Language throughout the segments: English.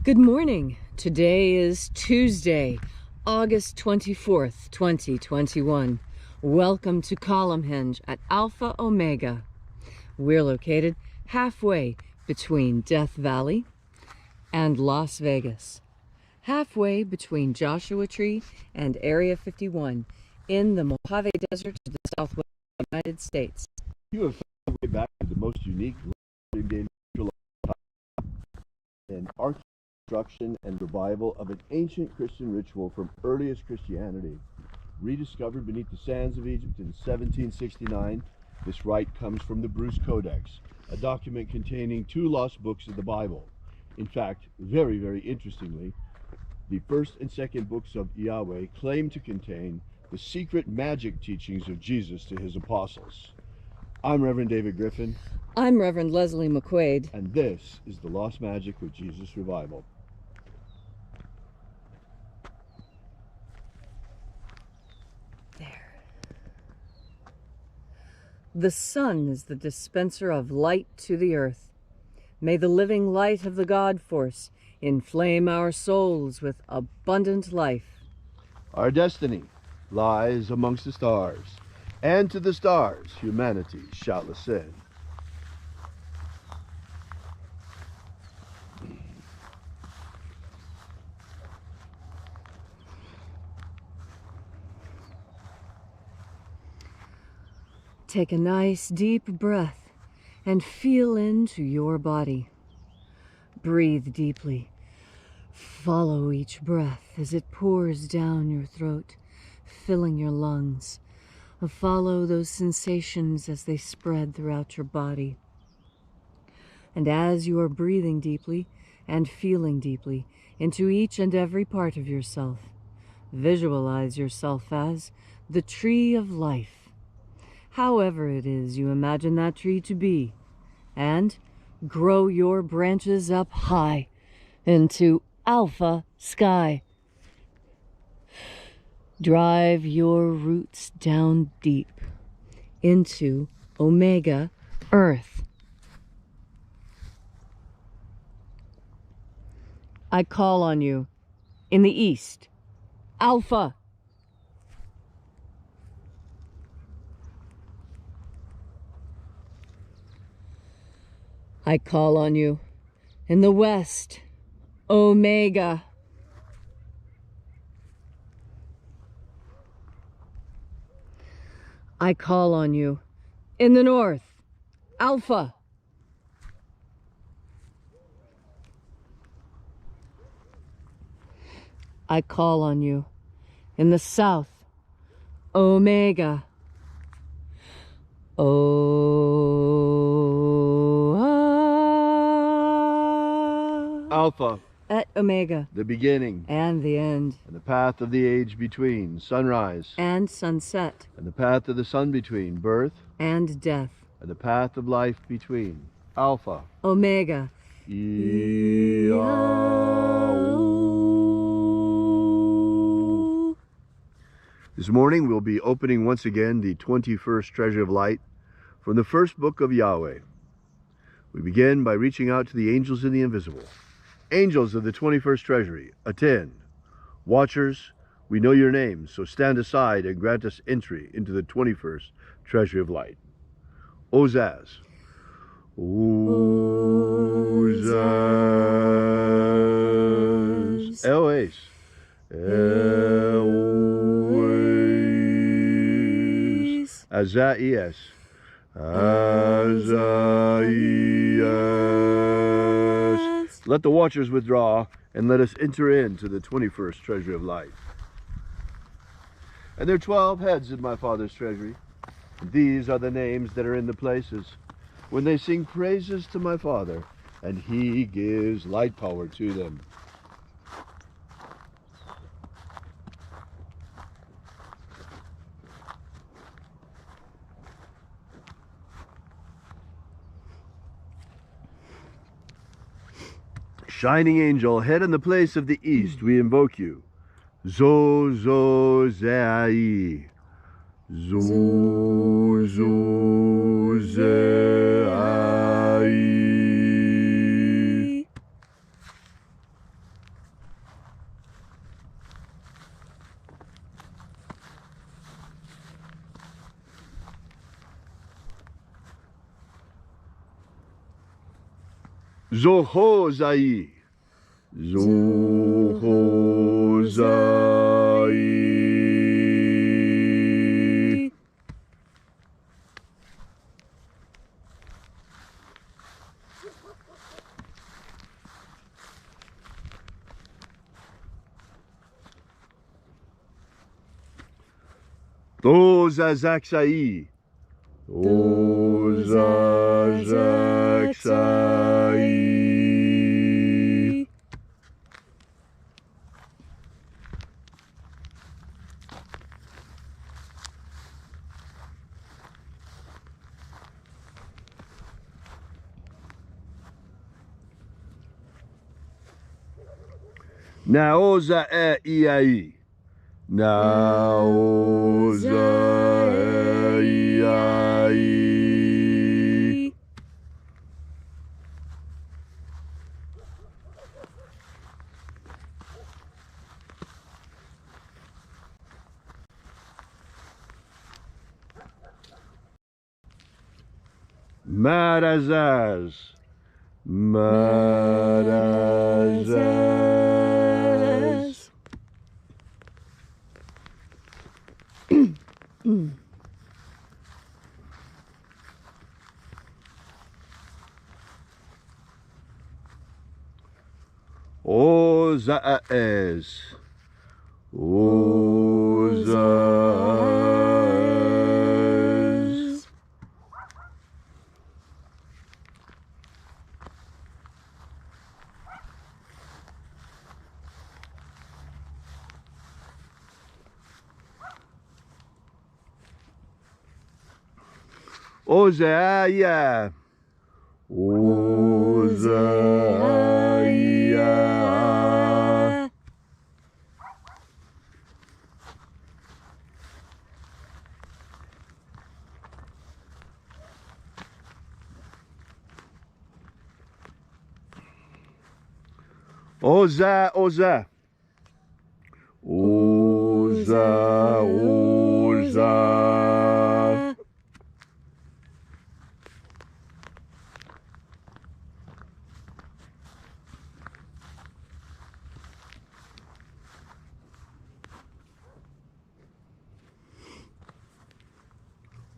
Good morning. Today is Tuesday, August 24th, 2021. Welcome to Column Hinge at Alpha Omega. We're located halfway between Death Valley and Las Vegas, halfway between Joshua Tree and Area 51 in the Mojave Desert of the Southwest United States. You have found your way back to the most unique and reconstruction and revival of an ancient Christian ritual from earliest Christianity. Rediscovered beneath the sands of Egypt in 1769, this rite comes from the Bruce Codex, a document containing 2 lost books of the Bible. In fact, very interestingly, the first and second books of Yahweh claim to contain the secret magic teachings of Jesus to his apostles. I'm Reverend David Griffin. I'm Reverend Leslie McQuade. And this is the Lost Magic with Jesus Revival. There. The sun is the dispenser of light to the earth. May the living light of the God Force inflame our souls with abundant life. Our destiny lies amongst the stars, and to the stars humanity shall ascend. Take a nice deep breath and feel into your body. Breathe deeply. Follow each breath as it pours down your throat, filling your lungs. Follow those sensations as they spread throughout your body. And as you are breathing deeply and feeling deeply into each and every part of yourself, visualize yourself as the tree of life. However it is you imagine that tree to be, and grow your branches up high into alpha sky. Drive your roots down deep into omega earth. I call on you in the east, alpha. I call on you in the west, omega. I call on you in the north, alpha. I call on you in the south, omega. Alpha, at omega, the beginning and the end, and the path of the age between, sunrise and sunset, and the path of the sun between, birth and death, and the path of life between, Alpha, omega. This morning we'll be opening once again the 21st Treasure of Light from the first book of Yahweh. We begin by reaching out to the angels in the invisible. Angels of the 21st Treasury, attend. Watchers, we know your names, so stand aside and grant us entry into the 21st Treasury of Light. Ozaz. Ozaz. Eloes. Eloes. Azaias. Azaias. Let the watchers withdraw, and let us enter into the 21st Treasury of Light. And there are 12 heads in my Father's treasury. And these are the names that are in the places when they sing praises to my Father, and he gives light power to them. Shining angel, head in the place of the east, we invoke you. Zozai. Zozai. Zohozai. Zohozai. Dozazaksai. Dozazaksai. Naoza e iai. Naoza e iai. Marazaz. Marazaz. Ozaes. Ozaes. Ozaia. Ozaia. Oza, Oza. Oza, Oza.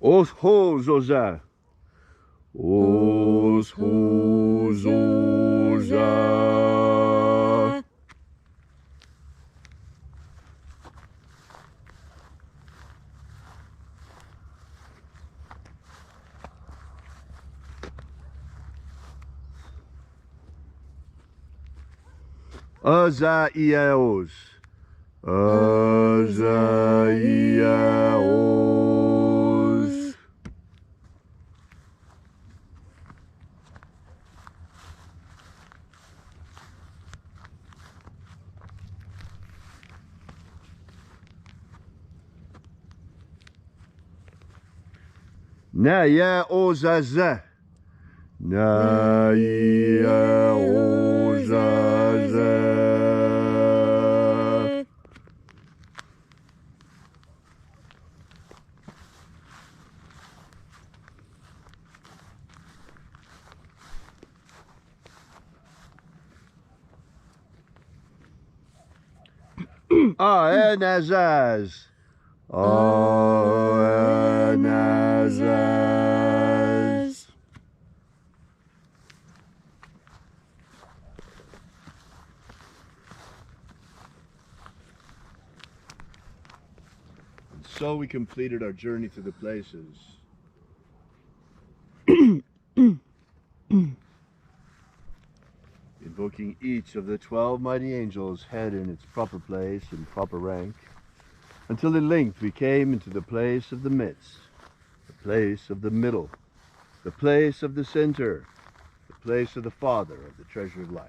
Oshozoza. Oshozoza. Azaiaos. Azaiaos. Naya ozaza. Naya ozaza. Anazaz. Anazaz. So we completed our journey to the places. Invoking each of the 12 mighty angels, head in its proper place and proper rank, until at length we came into the place of the midst, the place of the middle, the place of the center, the place of the Father of the treasure of light.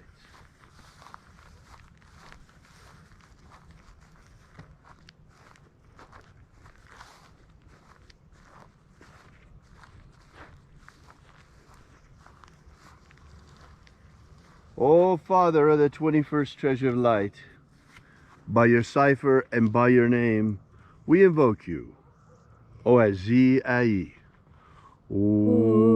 O Father of the 21st treasure of light, by your cipher and by your name, we invoke you. Oazii. Oazii.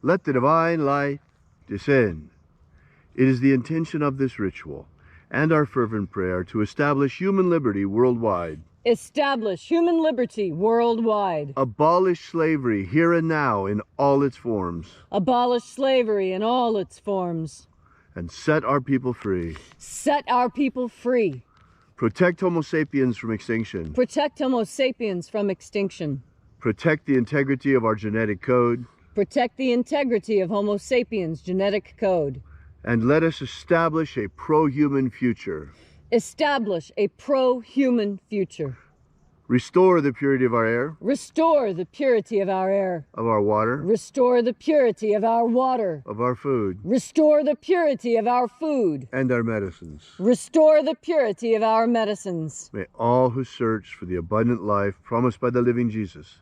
let the divine light descend. It is the intention of this ritual and our fervent prayer to establish human liberty worldwide. Establish human liberty worldwide. Abolish slavery here and now in all its forms. Abolish slavery in all its forms. And set our people free. Set our people free. Protect Homo sapiens from extinction. Protect Homo sapiens from extinction. Protect the integrity of our genetic code. Protect the integrity of Homo sapiens' genetic code. And let us establish a pro-human future. Establish a pro-human future. Restore the purity of our air. Restore the purity of our air. Of our water. Restore the purity of our water. Of our food. Restore the purity of our food. And our medicines. Restore the purity of our medicines. May all who search for the abundant life promised by the living Jesus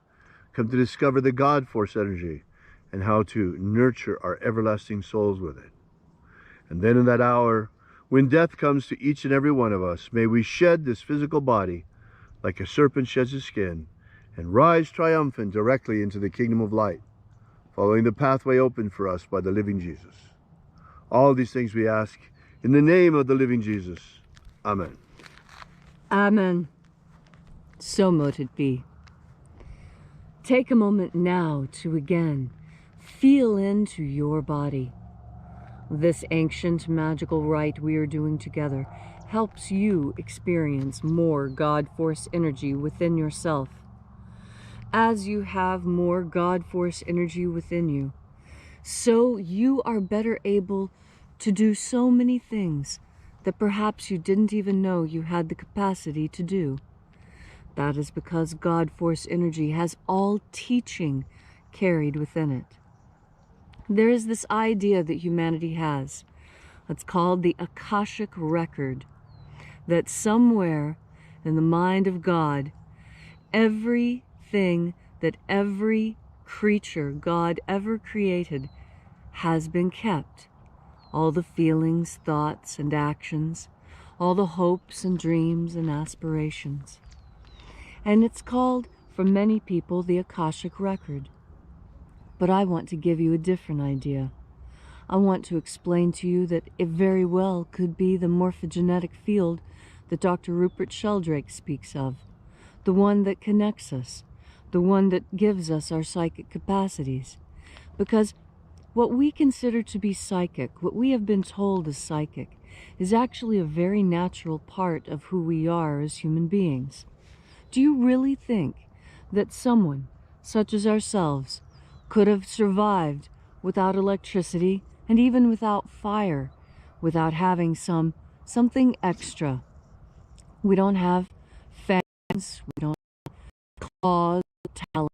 come to discover the God force energy and how to nurture our everlasting souls with it. And then in that hour, when death comes to each and every one of us, may we shed this physical body like a serpent sheds his skin and rise triumphant directly into the kingdom of light, following the pathway opened for us by the living Jesus. All these things we ask in the name of the living Jesus. Amen. Amen. So mote it be. Take a moment now to again feel into your body. This ancient magical rite we are doing together helps you experience more God Force energy within yourself. As you have more God Force energy within you, so you are better able to do so many things that perhaps you didn't even know you had the capacity to do. That is because God Force energy has all teaching carried within it. There is this idea that humanity has. It's called the Akashic Record. That somewhere in the mind of God, everything that every creature God ever created has been kept. All the feelings, thoughts, and actions, all the hopes and dreams and aspirations. And it's called, for many people, the Akashic Record. But I want to give you a different idea. I want to explain to you that it very well could be the morphogenetic field that Dr. Rupert Sheldrake speaks of, the one that connects us, the one that gives us our psychic capacities. Because what we consider to be psychic, what we have been told is psychic, is actually a very natural part of who we are as human beings. Do you really think that someone, such as ourselves, could have survived without electricity and even without fire, without having something extra? We don't have fangs, we don't have claws, talons,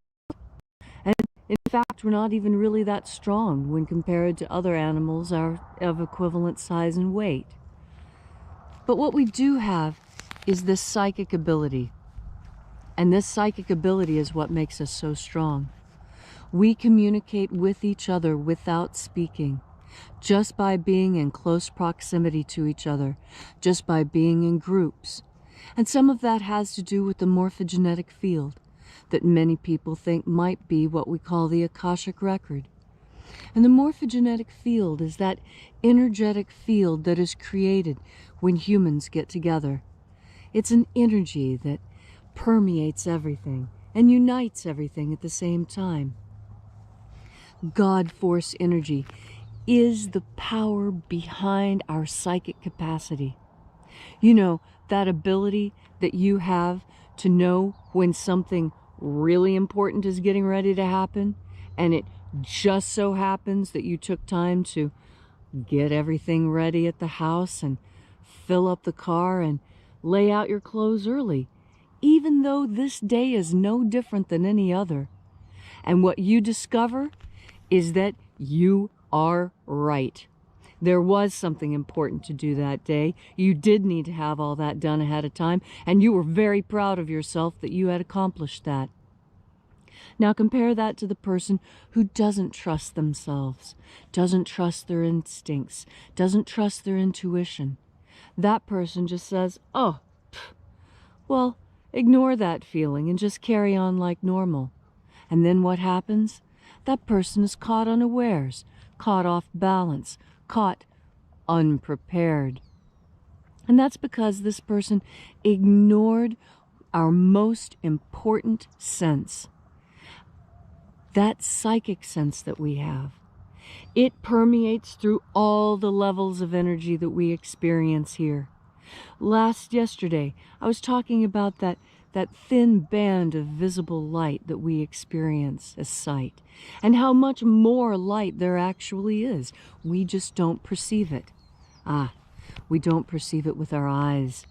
and in fact we're not even really that strong when compared to other animals of equivalent size and weight. But what we do have is this psychic ability, and this psychic ability is what makes us so strong. We communicate with each other without speaking, just by being in close proximity to each other, just by being in groups. And some of that has to do with the morphogenetic field that many people think might be what we call the Akashic Record. And the morphogenetic field is that energetic field that is created when humans get together. It's an energy that permeates everything and unites everything at the same time. God Force energy is the power behind our psychic capacity. You know, that ability that you have to know when something really important is getting ready to happen, and it just so happens that you took time to get everything ready at the house and fill up the car and lay out your clothes early, even though this day is no different than any other. And what you discover is that you are right. There was something important to do that day. You did need to have all that done ahead of time, and you were very proud of yourself that you had accomplished that. Now compare that to the person who doesn't trust themselves, doesn't trust their instincts, doesn't trust their intuition. That person just says, oh, well, ignore that feeling and just carry on like normal. And then what happens? that person is caught unawares, caught off balance, caught unprepared. And that's because this person ignored our most important sense, that psychic sense that we have. It permeates through all the levels of energy that we experience here. Yesterday, I was talking about that thin band of visible light that we experience as sight, and how much more light there actually is. We just don't perceive it. We don't perceive it with our eyes,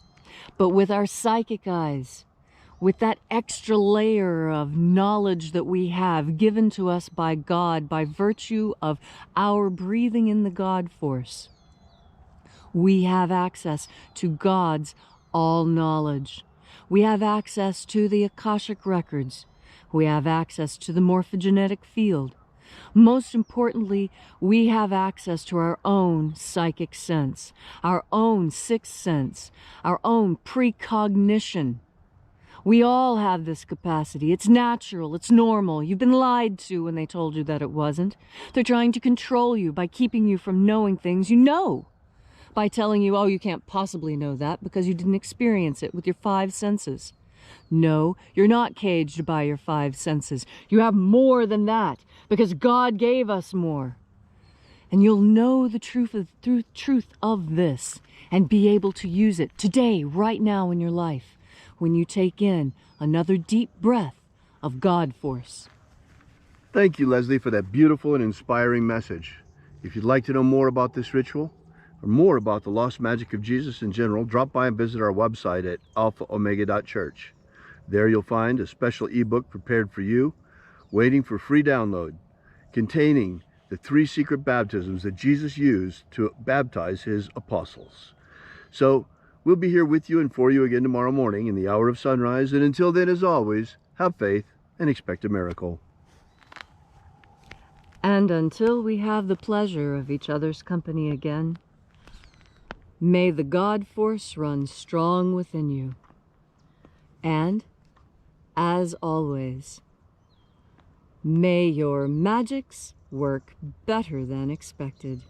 but with our psychic eyes, with that extra layer of knowledge that we have given to us by God by virtue of our breathing in the God force. We have access to God's all-knowledge. We have access to the Akashic Records. We have access to the morphogenetic field. Most importantly, we have access to our own psychic sense, our own sixth sense, our own precognition. We all have this capacity. It's natural. It's normal. You've been lied to when they told you that it wasn't. They're trying to control you by keeping you from knowing things you know, by telling you, oh, you can't possibly know that because you didn't experience it with your five senses. No, you're not caged by your five senses. You have more than that because God gave us more. And you'll know the truth of this and be able to use it today, right now in your life, when you take in another deep breath of God force. Thank you, Leslie, for that beautiful and inspiring message. If you'd like to know more about this ritual, or more about the lost magic of Jesus in general, drop by and visit our website at alphaomega.church. There you'll find a special ebook prepared for you, waiting for free download, containing the 3 secret baptisms that Jesus used to baptize his apostles. So, we'll be here with you and for you again tomorrow morning in the hour of sunrise. And until then, as always, have faith and expect a miracle. And until we have the pleasure of each other's company again, may the God force run strong within you. And, as always, may your magics work better than expected.